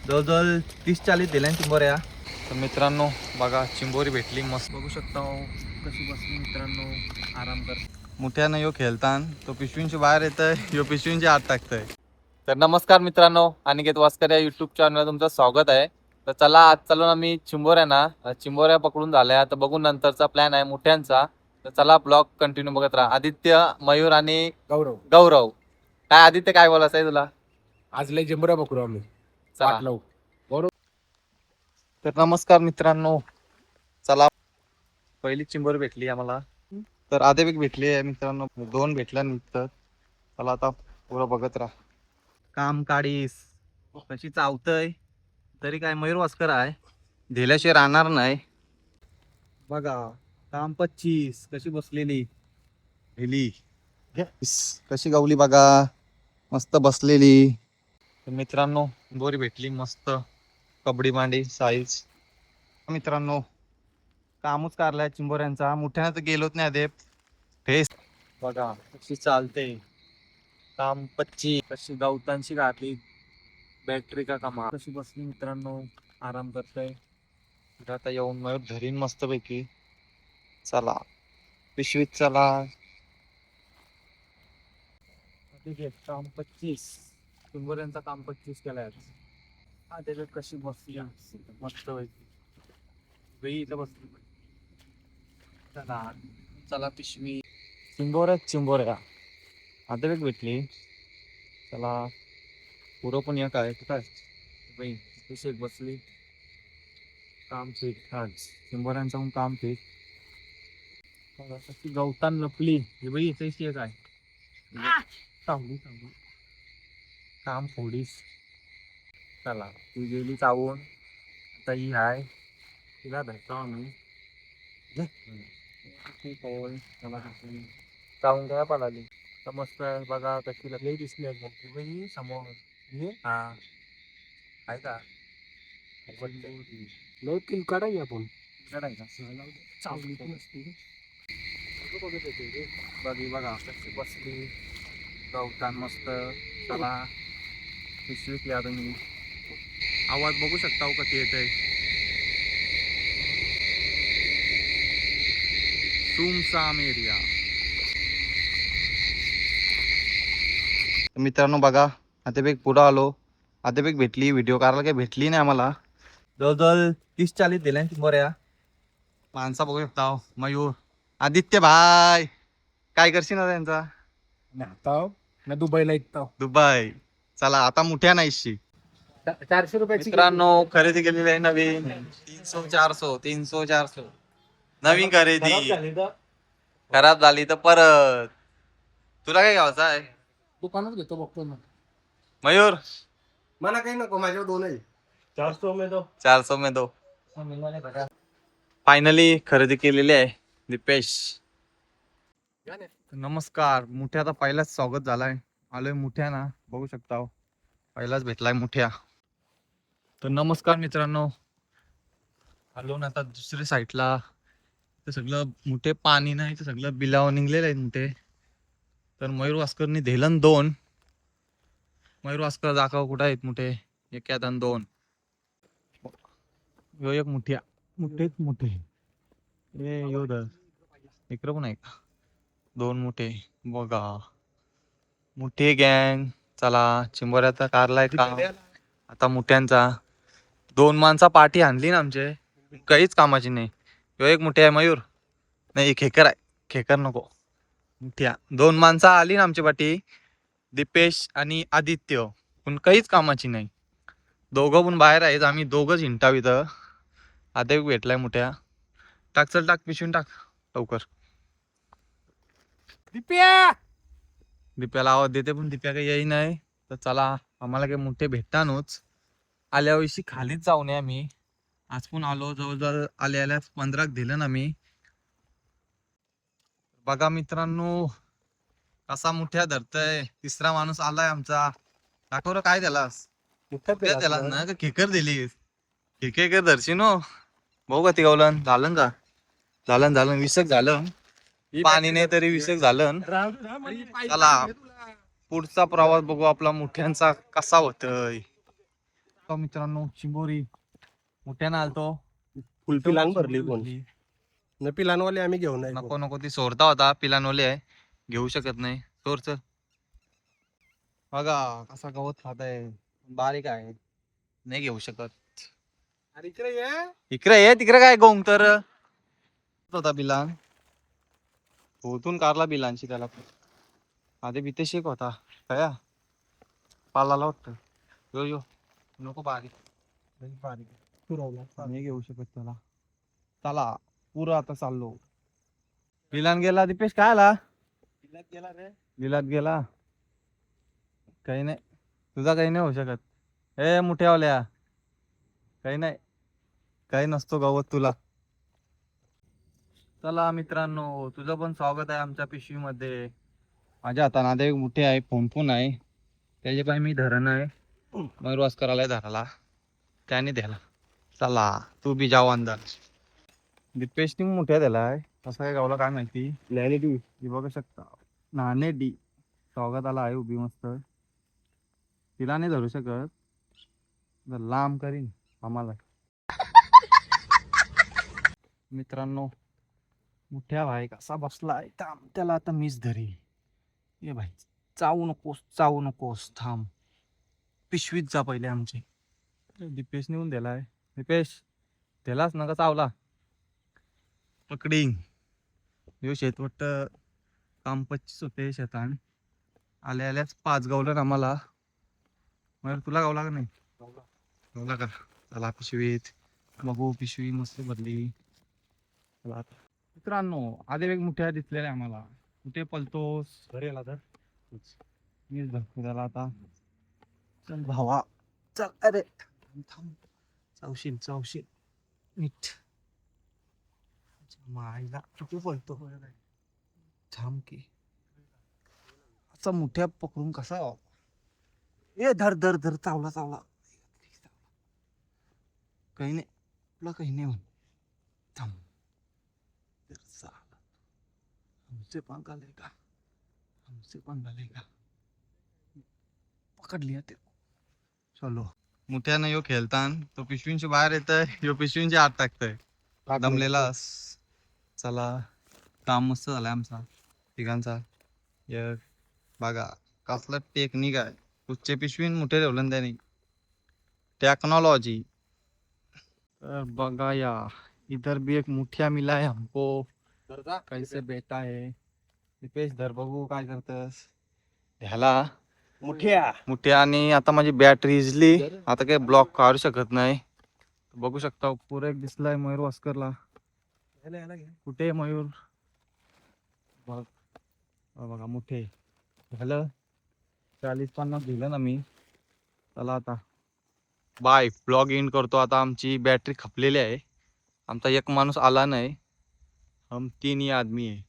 जवळजवळ 30-40 दिल्या चिंबोऱ्या. तर मित्रांनो बघा चिंबोरी भेटली मस्त बघू शकता कशी बसली मित्रांनो आराम कर. मोठ्यानं यो खेळतान तो पिशवींची बाहेर येतोय यो पिशवींची आत टाकतोय. तर नमस्कार मित्रांनो, अनिकेत वास्कर या युट्यूब चॅनलला तुमचं स्वागत आहे. तर चला आज चालून आम्ही चिंबोऱ्या पकडून झाल्या. तर बघून नंतरचा प्लॅन आहे मोठ्यांचा. तर चला ब्लॉग कंटिन्यू बघत राहा. आदित्य, मयूर आणि गौरव काय आदित्य काय बोलायचं आहे तुला? आज लय चिंबोऱ्या पकडू आम्ही. चला. वाटलं. बरोबर. तर नमस्कार मित्रांनो, चला पहिली चिंबोरी भेटली आम्हाला. तर आधे भेटली आहे मित्रांनो, 2 भेटल्यानंतर चला आता पुढं बघत राहा. काम काढीस कशी चावतय तरी काय मयूर वास्कर आहे, ढेल्याशिवाय राहणार नाही. बघा काम 25 कशी बसलेली ढेली कशी गावली बघा मस्त बसलेली. तर मित्रांनो बोरी भेटली मस्त कबड्डी मांडी साईज. मित्रांनो कामच कारलाय चिंबोऱ्यांचा, मोठ्यानं तर गेलोच नाही अदे फेस बघा कशी चालते. काम 25 कशी गवतांशी घातली बॅटरी का कामा कशी बसली मित्रांनो आराम करतोय. आता येऊन मयूर धरीन मस्त पैकी. चला पिशवीत चला. काम 25 चिंबोऱ्यांचा काम 25 केलाय. हा त्याच्यात कशी बसली मस्त पैकी वेळी इथं बसली. चला चला पिशवी चिंबोऱ्या आता वेग भेटली. चला पुरं पण या काय कुठं बाई कशी बसली. काम पीठ आज चिंबोऱ्यांचं काम पीठ कशी गवतान लपली हे बाई इथे काय चांगली काम फोडीस. चला ती गेली चावून आता ही हाय तिला भेटतो आम्ही. चावून काय पळाली तर मस्त बघा कशी लई दिसली बाई समोर. हा आहे का लय किल काढाय आपण. चांगली पण असते बघी बघा कशी बसली गवतान मस्त. चला पिशवीत या तुम्ही आवाज बघू शकता हो कधी येत आहे. सुमसाम एरिया. मित्रांनो बघा आता बेग पुढं आलो. आता बेग भेटली व्हिडिओ करायला काही भेटली नाही आम्हाला. जवळजवळ 30-40 दिल्या चिंबोऱ्या. माणसा बघू शकता मयूर आदित्य भाई काय करशील ना त्यांचा ना दुबईला ऐकतो. दुबई. चला आता मोठ्या नाहीशी 400 रुपयाची मित्रांनो खरेदी केलेली आहे नवीन 300-400 नवीन खरेदी. खराब झाली तर परत. तुला काय घ्यायचं आहे दुकानात घेतो बघतो ना. मयूर? मला काही नको माझ्यावर 2 आहे. 400 में दो. फायनली खरेदी केलेली आहे दीपेश. नमस्कार मुठ्याचा पहिलाच स्वागत झालाय. आलोय मुठ्या ना बघू शकता पहिलाच भेटलाय मुठ्या. तर नमस्कार मित्रांनो आलो ना आता दुसऱ्या साईडला. तर सगळं मोठे पाणी नाही तर सगळं बिलावं निघलेलं आहे मोठे. तर मयूर वास्करनी धेलन 2. मयूर वास्कर दाखव कुठं आहेत मोठे. एक यात 2 यो एक मुठ्या मोठेच मोठे ए यो धर इकडं पण आहे का 2 मोठे बघा मोठे गँग. चला चिंबोऱ्याचा कारलाय का आता मोठ्यांचा 2 माणसा पाठी आणली ना आमचे काहीच कामाची नाही. यो एक मोठे आहे मयूर नाही खेकर आहे खेकर नको मोठ्या 2 माणसं आली ना आमच्या पाठी दीपेश आणि आदित्य पण काहीच कामाची नाही. दोघं पण बाहेर आहेत आम्ही दोघंच हिंटाव इथं. आता एक भेटलाय मोठ्या. टाक चल टाक पिशवून टाक लवकर. दिप्याला आवाज देते पण दिप्या काही येई नाही. तर चला आम्हाला काही मोठे भेटतानच आल्या वर्षी खालीच जाऊ नये आम्ही. आज पण आलो जवळजवळ आल्या 15 दिलं ना मी. बघा मित्रांनो कसा मुठ्या धरतय. तिसरा माणूस आलाय आमचा. दाखव काय त्यालास त्याला ना का खेकर दिलीस खेकर धरशी नो भाऊ का ती गावलन झालं का झालं विसक झालं पाणी नाही तरी विसक झालं. चला पुढचा प्रवास बघू आपला मुठ्यांचा कसा होतय. शकता मित्रांनो चिंबोरी मोठ्यानं आलतो. फुल पिलान भरली चिंबोरी कोण भेटली. न पिलानवाले आम्ही घेऊन नाही नको नको ती सोडता होता पिलानोले आहे घेऊ शकत नाही सोरच. बघा कसा गवत खात आहे बारीक आहे नाही घेऊ शकत. अरे इकडे ये. इकडे ये तिकडे काय गोंग तर होता बिलान होतून कारला बिलांची त्याला आधी भीतेश एक होता काय पालाला वाटतं यो यो नको बारीक बारीक पुरवला नाही घेऊ शकत त्याला. चला पुरं आता चाललो. बिलान गेला दीपेश काय आला गेला रे. बिलात गेला काही नाही तुझा काही नाही होऊ शकत. ए मुठ्यावाल्या काही नाही काही नसतो गवत तुला. चला मित्रांनो तुझं पण स्वागत आहे आमच्या पिशवीमध्ये. माझ्या हाताने आता एक मोठे आहे फोन आहे त्याचे पाय मी धरण आहे मयूरवास करायला धराला त्याने द्याला. चला तू बी जाऊ अंदर. दीपेशनी मोठ्या दिलाय कसं काय गावला काय माहिती. नाही तू ही बघू शकता नाणे डी स्वागत आला आहे उभी मस्त. तिला नाही धरू शकत जर लांब करीन आम्हाला. मित्रांनो मोठ्या भाई कसा बसलाय थांब त्याला आता मीच धरी. ये भाई चावू नकोस थांब पिशवीत जा पहिले आमची. दीपेश नेऊन दिलाय दीपेश दिलाच नका चावला पकडीन. यो शेत वाटतं काम 25 होते शेतान आल्या आल्याच 5 गावलं आम्हाला. मग तुला गावला का नाही गावला का. चला पिशवीत बघू पिशवी मस्त भरली. चला आता मित्रांनो आधी एक मोठ्या दिसलेल्या आम्हाला कुठे पलतोस घरी आला तर मीच धरतो त्याला आता. चल भावा चल अरे थांब चावशील नीट मायला कुठे पळतो थांब की असा मोठ्या पकडून कसा ए धर धर धर चावला काही नाही तुला काही नाही म्हण थांब. हमसे पंगा लेगा पकडली ते. चलो मोठ्यानं यो खेळतान तो पिशवींची बाहेर येतय यो पिशवींची आत टाकतय दमलेलास. चला काम मस्त झालंय आमचा तिघांचा. एक बघा कसलं टेक्निक आहे कुठचे पिशवीन मोठे ठेवलं त्याने टेक्नोलॉजी. तर बघा या इधर भी एक मुठिया मिला है हमको कैसे बेटा है. दीपेश धर बघू काय करतस ह्याला मुठ्या. आणि आता माझी बॅटरी इजली आता काही ब्लॉक काढू शकत नाही. बघू शकता पुरं एक दिसलाय मयूर वास्करला. कुठे मयूर बघ बघा मोठे झालं 40-50 दिलं ना मी. चला आता बाय ब्लॉग एंड करतो. आता आमची बॅटरी खपलेली आहे आमचा एक माणूस आला नाही हम 3 ही आदमी आहे.